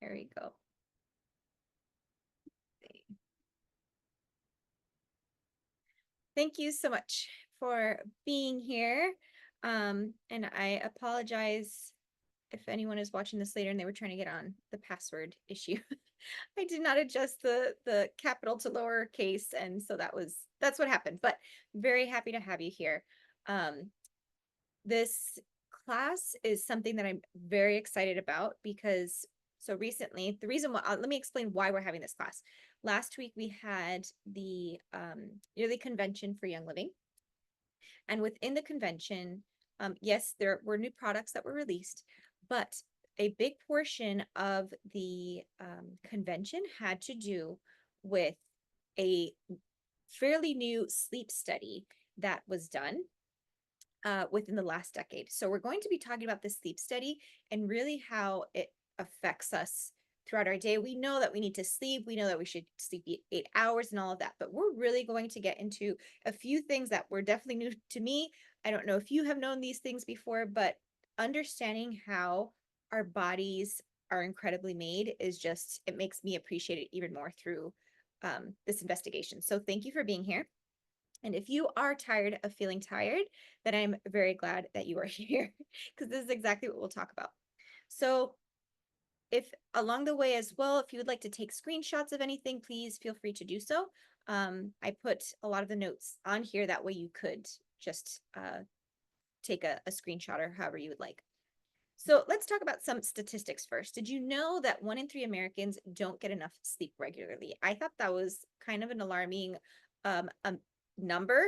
Here we go. Thank you so much for being here. And I apologize if anyone is watching this later and they were trying to get on the password issue. I did not adjust the capital to lowercase, and so that's what happened. But very happy to have you here. Um, this class is something that I'm very excited about because so recently, the reason why, let me explain why we're having this class. Last week we had the yearly convention for Young Living, and within the convention, yes, there were new products that were released, but a big portion of the convention had to do with a fairly new sleep study that was done within the last decade. So we're going to be talking about this sleep study and really how it affects us throughout our day. We know that we need to sleep. We know that we should sleep 8 hours and all of that, but we're really going to get into a few things that were definitely new to me. I don't know if you have known these things before, but understanding how our bodies are incredibly made is just, it makes me appreciate it even more through this investigation. So thank you for being here. And if you are tired of feeling tired, then I'm very glad that you are here because this is exactly what we'll talk about. So if along the way as well, if you would like to take screenshots of anything, please feel free to do so. I put a lot of the notes on here. That way you could just take a screenshot or however you would like. So let's talk about some statistics first. Did you know that 1 in 3 Americans don't get enough sleep regularly? I thought that was kind of an alarming number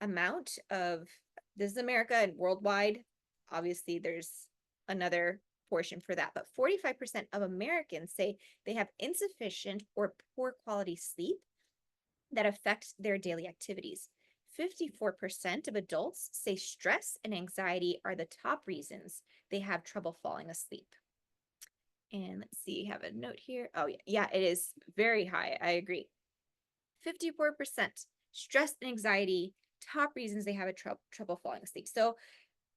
amount of, this is America and worldwide. Obviously, there's another portion for that, but 45% of Americans say they have insufficient or poor quality sleep that affects their daily activities. 54% of adults say stress and anxiety are the top reasons they have trouble falling asleep. And let's see, I have a note here. Oh, yeah, it is very high. I agree. 54% stress and anxiety, top reasons they have trouble falling asleep. So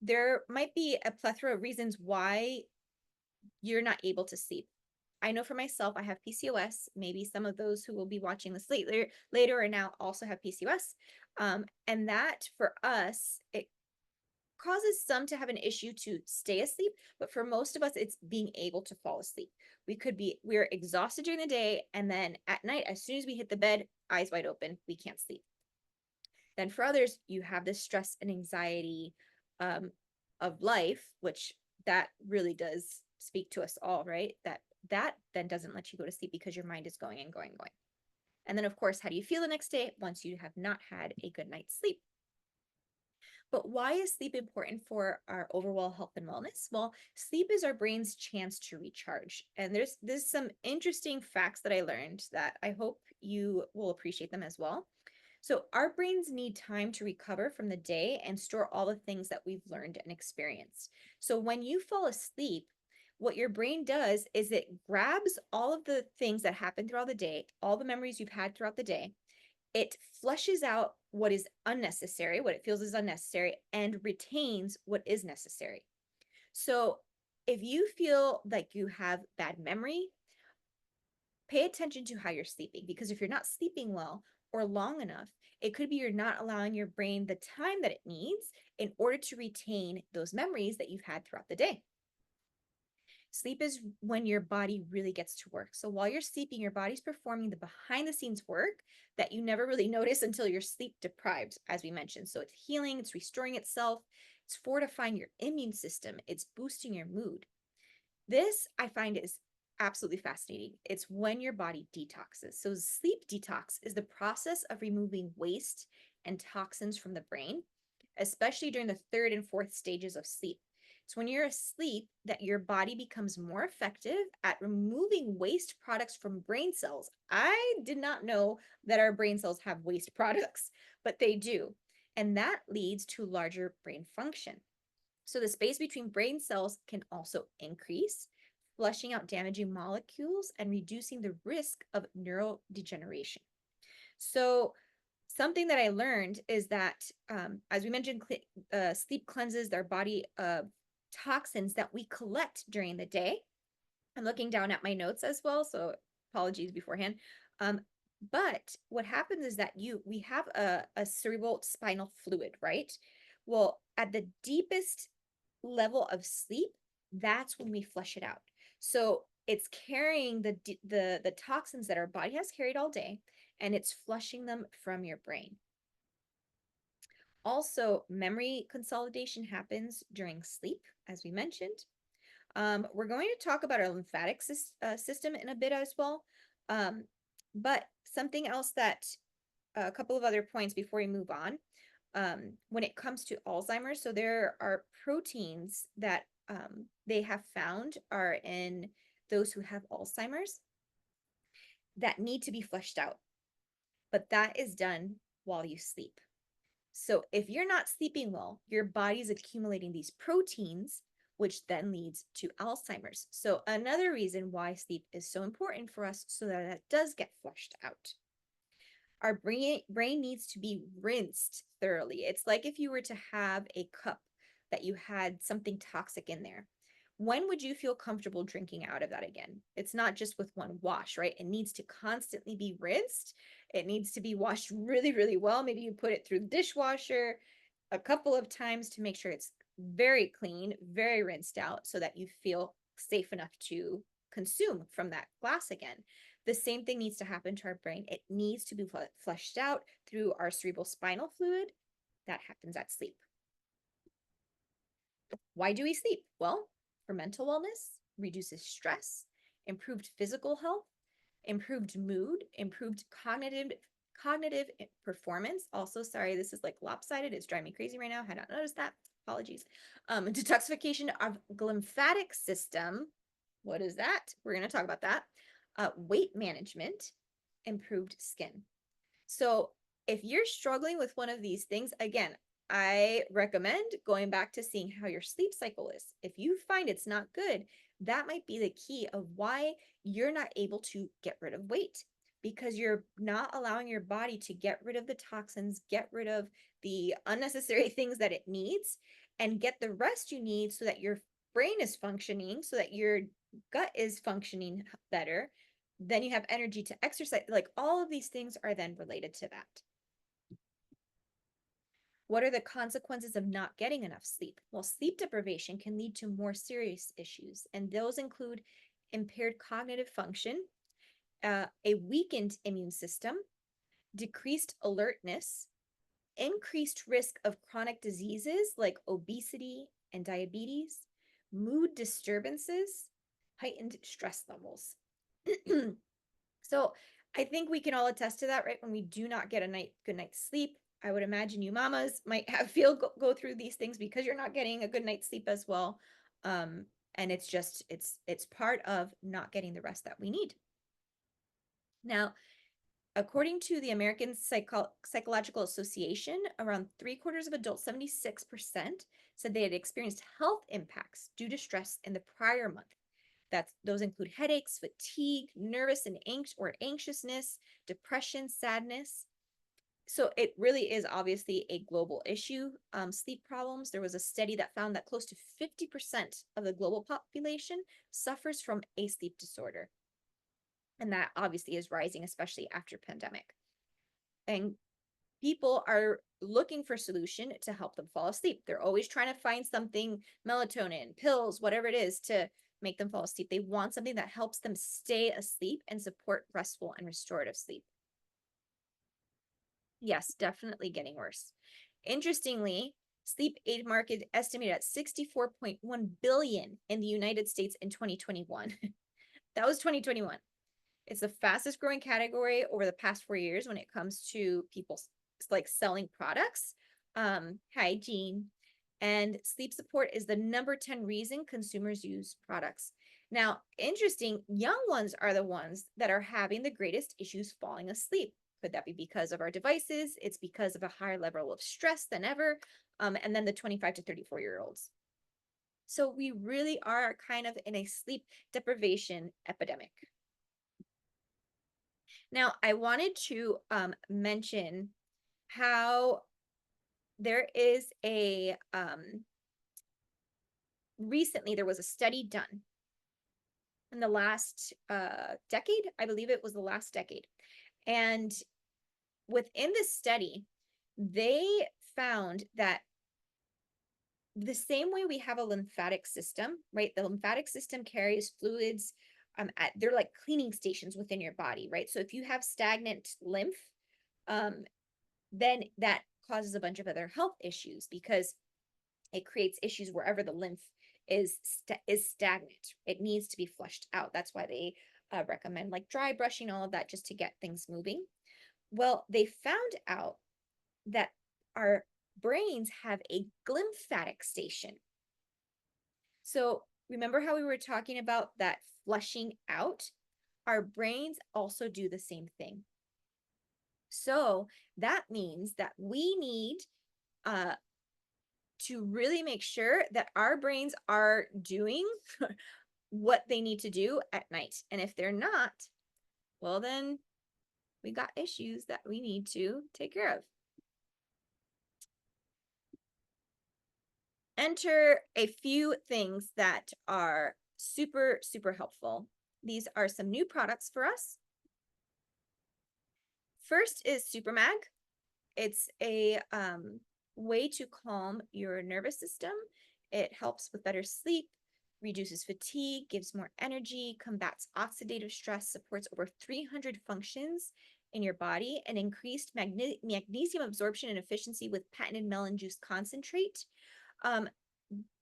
there might be a plethora of reasons why you're not able to sleep. I know for myself, I have PCOS. Maybe some of those who will be watching this later or now also have PCOS. And that for us, it causes some to have an issue to stay asleep, but for most of us, it's being able to fall asleep. We're exhausted during the day, and then at night, as soon as we hit the bed, eyes wide open, we can't sleep. Then for others, you have this stress and anxiety of life, which that really does speak to us all, right? That then doesn't let you go to sleep because your mind is going and going and going. And then, of course, how do you feel the next day once you have not had a good night's sleep? But why is sleep important for our overall health and wellness? Well, sleep is our brain's chance to recharge. And there's some interesting facts that I learned that I hope you will appreciate them as well. So our brains need time to recover from the day and store all the things that we've learned and experienced. So when you fall asleep, what your brain does is it grabs all of the things that happened throughout the day, all the memories you've had throughout the day, it flushes out what is unnecessary, what it feels is unnecessary, and retains what is necessary. So if you feel like you have bad memory, pay attention to how you're sleeping, because if you're not sleeping well or long enough, it could be you're not allowing your brain the time that it needs in order to retain those memories that you've had throughout the day. Sleep is when your body really gets to work. So while you're sleeping, your body's performing the behind the scenes work that you never really notice until you're sleep deprived, as we mentioned. So it's healing, it's restoring itself, it's fortifying your immune system, it's boosting your mood. This I find is absolutely fascinating. It's when your body detoxes. So sleep detox is the process of removing waste and toxins from the brain, especially during the third and fourth stages of sleep. It's when you're asleep that your body becomes more effective at removing waste products from brain cells. I did not know that our brain cells have waste products, but they do. And that leads to larger brain function. So the space between brain cells can also increase, flushing out damaging molecules and reducing the risk of neurodegeneration. So something that I learned is that, as we mentioned, sleep cleanses our body of toxins that we collect during the day. I'm looking down at my notes as well, so apologies beforehand. Um, but what happens is that we have a cerebral spinal fluid, right? Well, at the deepest level of sleep, that's when we flush it out. So it's carrying the toxins that our body has carried all day, and it's flushing them from your brain. Also, memory consolidation happens during sleep, as we mentioned. We're going to talk about our lymphatic system in a bit as well. Um, but something else that a couple of other points before we move on. When it comes to Alzheimer's, so there are proteins that they have found are in those who have Alzheimer's that need to be flushed out, but that is done while you sleep. So if you're not sleeping well, your body's accumulating these proteins, which then leads to Alzheimer's. So another reason why sleep is so important for us so that that does get flushed out. Our brain needs to be rinsed thoroughly. It's like if you were to have a cup that you had something toxic in there. When would you feel comfortable drinking out of that again? It's not just with one wash, right? It needs to constantly be rinsed. It needs to be washed really, really well. Maybe you put it through the dishwasher a couple of times to make sure it's very clean, very rinsed out so that you feel safe enough to consume from that glass again. The same thing needs to happen to our brain. It needs to be flushed out through our cerebral spinal fluid. That happens at sleep. Why do we sleep? Well, for mental wellness, reduces stress, improved physical health, improved mood, improved cognitive performance. Also, sorry, this is like lopsided. It's driving me crazy right now. I had not noticed that. Apologies. Detoxification of lymphatic system. What is that? We're going to talk about that. Weight management, improved skin. So if you're struggling with one of these things, again, I recommend going back to seeing how your sleep cycle is. If you find it's not good, that might be the key of why you're not able to get rid of weight, because you're not allowing your body to get rid of the toxins, get rid of the unnecessary things that it needs, and get the rest you need so that your brain is functioning, so that your gut is functioning better. Then you have energy to exercise. Like all of these things are then related to that. What are the consequences of not getting enough sleep? Well, sleep deprivation can lead to more serious issues, and those include impaired cognitive function, a weakened immune system, decreased alertness, increased risk of chronic diseases like obesity and diabetes, mood disturbances, heightened stress levels. So I think we can all attest to that, right? When we do not get a good night's sleep, I would imagine you mamas might have go through these things because you're not getting a good night's sleep as well. And it's just it's part of not getting the rest that we need. Now, according to the American Psychological Association, around 3/4 of adults, 76%, said they had experienced health impacts due to stress in the prior month. Those include headaches, fatigue, nervous and anxiousness, depression, sadness. So it really is obviously a global issue. Sleep problems. There was a study that found that close to 50% of the global population suffers from a sleep disorder. And that obviously is rising, especially after pandemic. And people are looking for solution to help them fall asleep. They're always trying to find something, melatonin, pills, whatever it is, to make them fall asleep. They want something that helps them stay asleep and support restful and restorative sleep. Yes, definitely getting worse. Interestingly, sleep aid market estimated at 64.1 billion in the United States in 2021. That was 2021. It's the fastest growing category over the past 4 years when it comes to people like selling products, hygiene, and sleep support is the number 10 reason consumers use products. Now, interesting, young ones are the ones that are having the greatest issues falling asleep. Could that be because of our devices? It's because of a higher level of stress than ever. And then the 25 to 34-year-olds. So we really are kind of in a sleep deprivation epidemic. Now, I wanted to mention how there is recently there was a study done in the last decade. I believe it was the last decade. And within this study, they found that the same way we have a lymphatic system, right? The lymphatic system carries fluids they're like cleaning stations within your body, right? So if you have stagnant lymph, um, then that causes a bunch of other health issues because it creates issues wherever the lymph is stagnant. It needs to be flushed out. That's why they recommend like dry brushing, all of that, just to get things moving. Well, they found out that our brains have a glymphatic station. So remember how we were talking about that flushing out? Our brains also do the same thing. So that means that we need uh, to really make sure that our brains are doing what they need to do at night. And if they're not, well, then we got issues that we need to take care of. Enter a few things that are super, super helpful. These are some new products for us. First is SuperMag. It's a way to calm your nervous system. It helps with better sleep, reduces fatigue, gives more energy, combats oxidative stress, supports over 300 functions in your body, and increased magnesium absorption and efficiency with patented melon juice concentrate.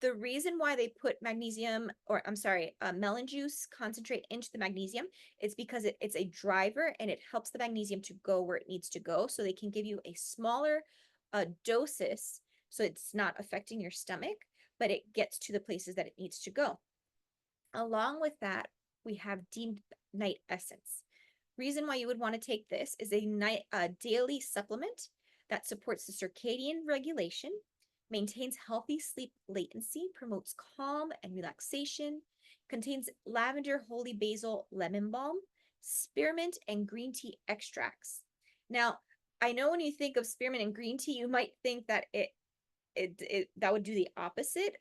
The reason why they put magnesium, or I'm sorry, melon juice concentrate into the magnesium is because it's a driver and it helps the magnesium to go where it needs to go. So they can give you a smaller doses so it's not affecting your stomach, but it gets to the places that it needs to go. Along with that, we have Deemed Night Essence. Reason why you would want to take this is a daily supplement that supports the circadian regulation, maintains healthy sleep latency, promotes calm and relaxation, contains lavender, holy basil, lemon balm, spearmint, and green tea extracts. Now, I know when you think of spearmint and green tea, you might think that that would do the opposite,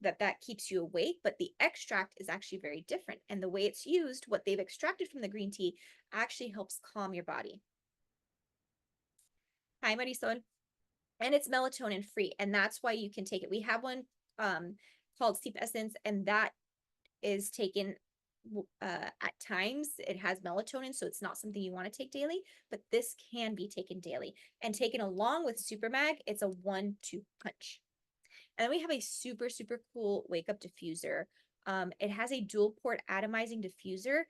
that keeps you awake, but the extract is actually very different. And the way it's used, what they've extracted from the green tea, actually helps calm your body. Hi, Marisol. And it's melatonin free, and that's why you can take it. We have one called Sleep Essence, and that is taken at times. It has melatonin, so it's not something you want to take daily, but this can be taken daily. And taken along with SuperMag, it's a 1-2 punch. And then we have a super, super cool wake up diffuser. It has a dual port atomizing diffuser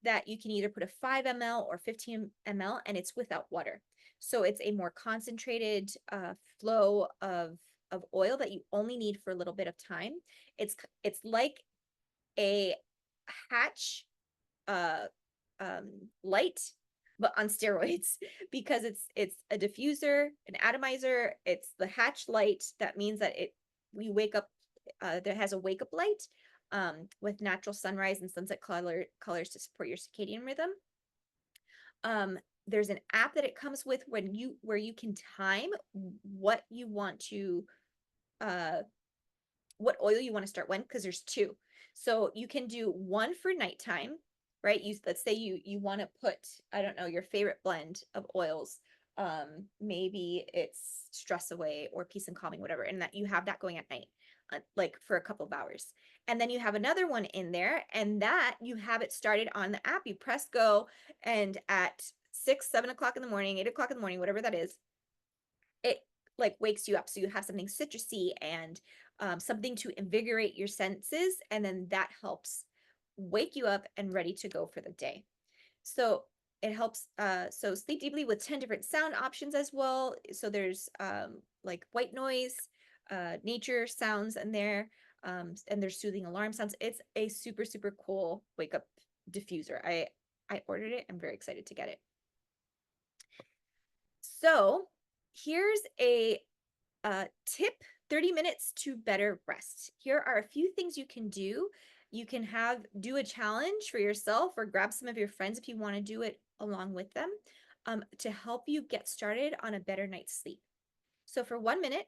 that you can either put a 5 ml or 15 ml, and it's without water. So it's a more concentrated flow of oil that you only need for a little bit of time. It's like a Hatch uh, light, but on steroids because it's a diffuser, an atomizer. It's the Hatch light. That means that we wake up. There has a wake up light with natural sunrise and sunset colors to support your circadian rhythm. There's an app that it comes with where you can time what you want to what oil you want to start when, because there's two. So you can do one for nighttime, right? Let's say you want to put, I don't know, your favorite blend of oils. Maybe it's Stress Away or Peace and Calming, whatever, and that you have that going at night, like for a couple of hours. And then you have another one in there, and that you have it started on the app. You press go, and at 6, 7 o'clock in the morning, 8 o'clock in the morning, whatever that is, it like wakes you up. So you have something citrusy and something to invigorate your senses, and then that helps wake you up and ready to go for the day. So it helps so sleep deeply with 10 different sound options as well. So there's like white noise, nature sounds in there, and there's soothing alarm sounds. It's a super, super cool wake up diffuser. I ordered it. I'm very excited to get it. So here's a tip: 30 minutes to better rest. Here are a few things you can do. You can do a challenge for yourself or grab some of your friends if you want to do it along with them to help you get started on a better night's sleep. So for 1 minute,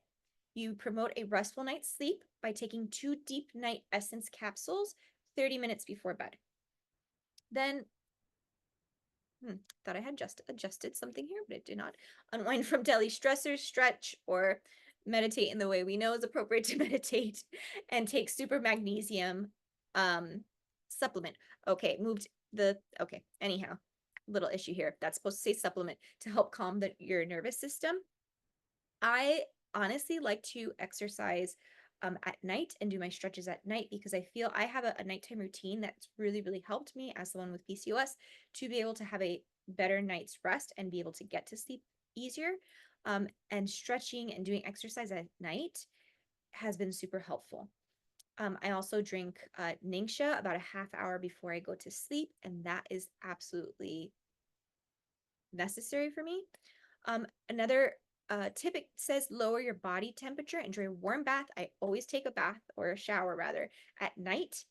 you promote a restful night's sleep by taking 2 Deep Night Essence capsules 30 minutes before bed. Then thought I had just adjusted something here, but it did not. Unwind from daily stressors, stretch, or meditate in the way we know is appropriate to meditate, and take super magnesium um supplement. Okay, okay. Anyhow, little issue here. That's supposed to say supplement to help calm your nervous system. I honestly like to exercise at night and do my stretches at night because I feel I have a nighttime routine that's really, really helped me as someone with PCOS to be able to have a better night's rest and be able to get to sleep easier. And stretching and doing exercise at night has been super helpful. I also drink Ningxia about a half hour before I go to sleep, and that is absolutely necessary for me. Another tip, it says lower your body temperature, enjoy a warm bath. I always take a bath or a shower rather at night.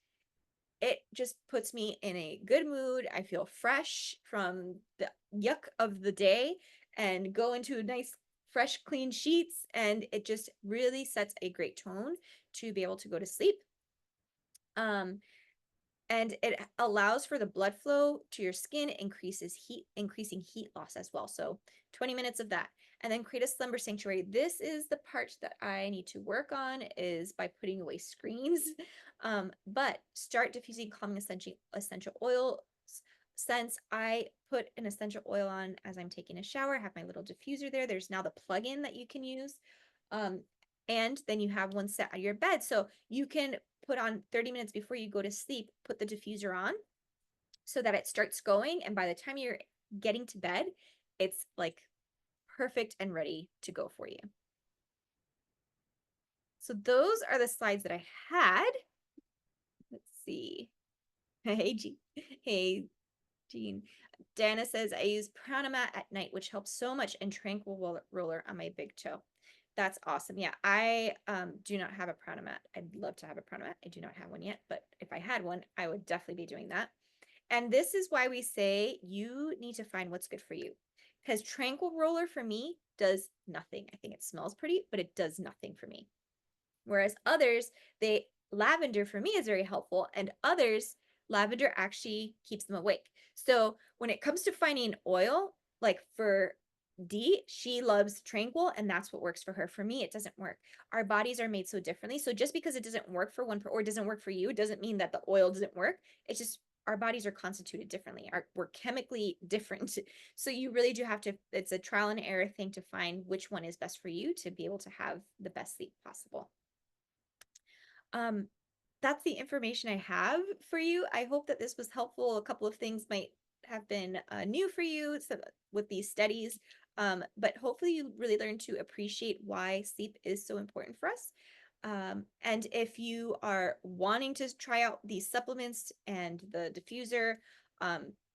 It just puts me in a good mood. I feel fresh from the yuck of the day and go into nice, fresh, clean sheets. And it just really sets a great tone to be able to go to sleep. Um, and it allows for the blood flow to your skin, increasing heat loss as well. So 20 minutes of that, and then create a slumber sanctuary. This is the part that I need to work on, is by putting away screens. But start diffusing calming essential oil scents. I put an essential oil on as I'm taking a shower. I have my little diffuser there. There's now the plug-in that you can use. Um, and then you have one set on your bed. So you can put on 30 minutes before you go to sleep, put the diffuser on so that it starts going. And by the time you're getting to bed, it's like perfect and ready to go for you. So those are the slides that I had. Let's see. Hey, Jean. Dana says, I use Pranamat at night, which helps so much, and Tranquil Roller on my big toe. That's awesome. Yeah, I do not have a Pranamat. I'd love to have a Pranamat. I do not have one yet, but if I had one, I would definitely be doing that. And this is why we say you need to find what's good for you. Because Tranquil Roller for me does nothing. I think it smells pretty, but it does nothing for me. Whereas others, lavender for me is very helpful, and others, lavender actually keeps them awake. So when it comes to finding oil, like for D, she loves Tranquil, and that's what works for her. For me, it doesn't work. Our bodies are made so differently. So just because it doesn't work for one or doesn't work for you, doesn't mean that the oil doesn't work. It's just our bodies are constituted differently. We're chemically different. So you really do have to, it's a trial and error thing to find which one is best for you to be able to have the best sleep possible. That's the information I have for you. I hope that this was helpful. A couple of things might have been new for you with these studies, but hopefully you really learn to appreciate why sleep is so important for us. And if you are wanting to try out these supplements and the diffuser,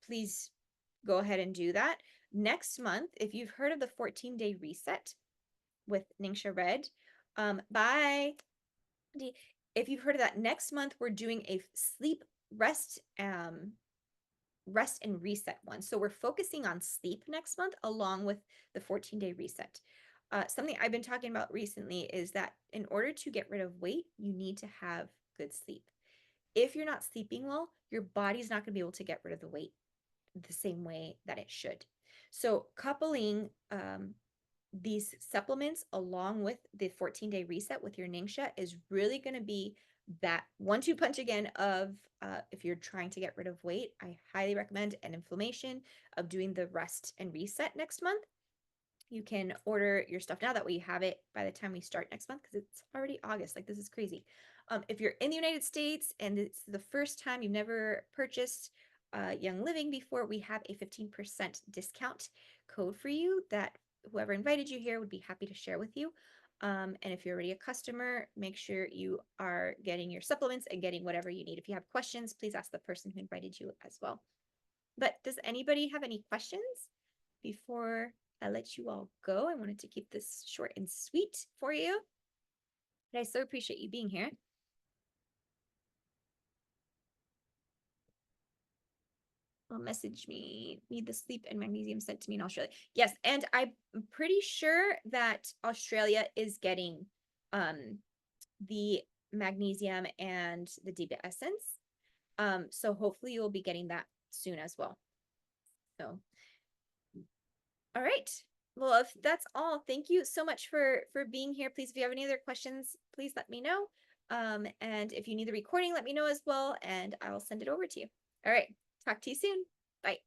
please go ahead and do that. Next month, if you've heard of the 14-day reset with Ningxia Red, bye. If you've heard of that, next month we're doing a sleep rest and reset one. So we're focusing on sleep next month along with the 14-day reset. Something I've been talking about recently is that in order to get rid of weight, you need to have good sleep. If you're not sleeping well, your body's not going to be able to get rid of the weight the same way that it should. So coupling these supplements along with the 14-day reset with your Ningxia is really going to be that 1-2 punch again of if you're trying to get rid of weight. I highly recommend an inflammation of doing the rest and reset next month. You can order your stuff now, that way you have it by the time we start next month, because it's already August. Like, this is crazy. If you're in the United States and it's the first time you've never purchased Young Living before, we have a 15% discount code for you that whoever invited you here would be happy to share with you. And if you're already a customer, make sure you are getting your supplements and getting whatever you need. If you have questions, please ask the person who invited you as well. But does anybody have any questions before I let you all go? I wanted to keep this short and sweet for you. But I so appreciate you being here. Message me, need the sleep and magnesium sent to me in Australia. Yes, and I'm pretty sure that Australia is getting the magnesium and the Diva Essence. So hopefully you'll be getting that soon as well. So, all right. Well, if that's all, thank you so much for being here. Please, if you have any other questions, please let me know. And if you need the recording, let me know as well, and I will send it over to you. All right. Talk to you soon. Bye.